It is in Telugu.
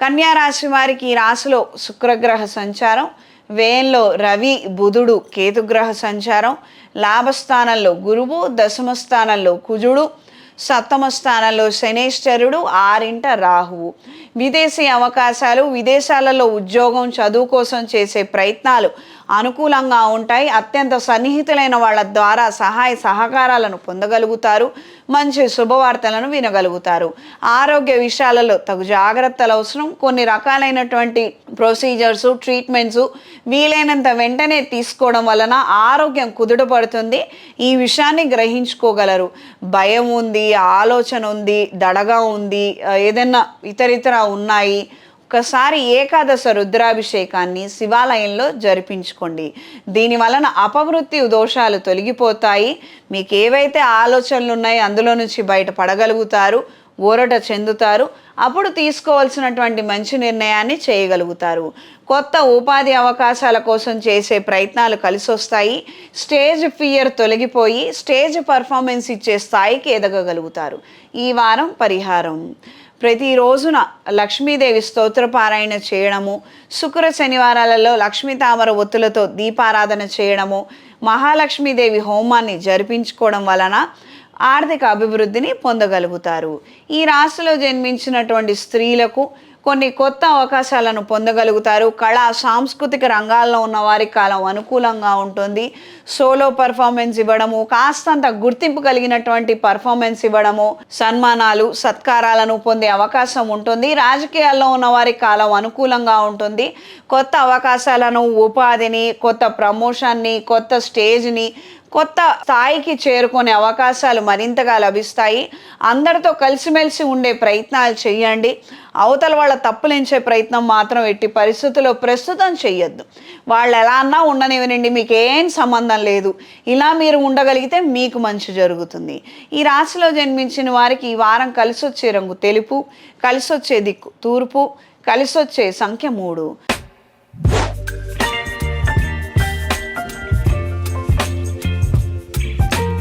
కన్యా రాశి వారికి ఈ రాశిలో శుక్రగ్రహ సంచారం, వ్యయంలో రవి బుధుడు కేతుగ్రహ సంచారం, లాభస్థానంలో గురువు, దశమ స్థానంలో కుజుడు, సప్తమ స్థానంలో శనేశ్వరుడు, ఆరింట రాహువు. విదేశీ అవకాశాలు, విదేశాలలో ఉద్యోగం, చదువు కోసం చేసే ప్రయత్నాలు అనుకూలంగా ఉంటాయి. అత్యంత సన్నిహితులైన వాళ్ళ ద్వారా సహాయ సహకారాలను పొందగలుగుతారు. మంచి శుభవార్తలను వినగలుగుతారు. ఆరోగ్య విషయాలలో తగు జాగ్రత్తలు అవసరం. కొన్ని రకాలైనటువంటి ప్రొసీజర్స్, ట్రీట్మెంట్స్ వీలైనంత వెంటనే తీసుకోవడం వలన ఆరోగ్యం కుదుటపడుతుంది. ఈ విషయాన్ని గ్రహించుకోగలరు. భయం ఉంది, ఆలోచన ఉంది, దడగా ఉంది, ఏదైనా ఇతరితర ఉన్నాయి. ఒకసారి ఏకాదశ రుద్రాభిషేకాన్ని శివాలయంలో జరిపించుకోండి. దీని వలన అపవృత్తి దోషాలు తొలగిపోతాయి. మీకు ఏవైతే ఆలోచనలు ఉన్నాయో అందులో నుంచి బయటపడగలుగుతారు, ఊరట చెందుతారు. అప్పుడు తీసుకోవాల్సినటువంటి మంచి నిర్ణయాన్ని చేయగలుగుతారు. కొత్త ఉపాధి అవకాశాల కోసం చేసే ప్రయత్నాలు కలిసి వస్తాయి. స్టేజ్ ఫియర్ తొలగిపోయి స్టేజ్ పర్ఫార్మెన్స్ ఇచ్చే స్థాయికి ఎదగగలుగుతారు. ఈ వారం పరిహారం: ప్రతిరోజున లక్ష్మీదేవి స్తోత్రపారాయణ చేయడము, శుక్ర శనివారాలలో లక్ష్మీ తామర ఒత్తులతో దీపారాధన చేయడము, మహాలక్ష్మీదేవి హోమాన్ని జరిపించుకోవడం వలన ఆర్థిక అభివృద్ధిని పొందగలుగుతారు. ఈ రాశిలో జన్మించినటువంటి స్త్రీలకు కొన్ని కొత్త అవకాశాలను పొందగలుగుతారు. కళా సాంస్కృతిక రంగాల్లో ఉన్న వారికి కాలం అనుకూలంగా ఉంటుంది. సోలో పర్ఫార్మెన్స్ ఇవ్వడము, కాస్తంత గుర్తింపు కలిగినటువంటి పర్ఫార్మెన్స్ ఇవ్వడము, సన్మానాలు సత్కారాలను పొందే అవకాశం ఉంటుంది. రాజకీయాల్లో ఉన్న వారికి కాలం అనుకూలంగా ఉంటుంది. కొత్త అవకాశాలను, ఉపాధిని, కొత్త ప్రమోషన్ని, కొత్త స్టేజ్ని, కొత్త స్థాయికి చేరుకునే అవకాశాలు మరింతగా లభిస్తాయి. అందరితో కలిసిమెలిసి ఉండే ప్రయత్నాలు చేయండి. అవతల వాళ్ళ తప్పులించే ప్రయత్నం మాత్రం ఎట్టి పరిస్థితుల్లో ప్రస్తుతం చెయ్యొద్దు. వాళ్ళు ఎలా అన్నా ఉండనివ్వనండి, మీకు ఏం సంబంధం లేదు. ఇలా మీరు ఉండగలిగితే మీకు మంచి జరుగుతుంది. ఈ రాశిలో జన్మించిన వారికి ఈ వారం కలిసొచ్చే రంగు తెలుపు, కలిసొచ్చే దిక్కు తూర్పు, కలిసొచ్చే సంఖ్య 3.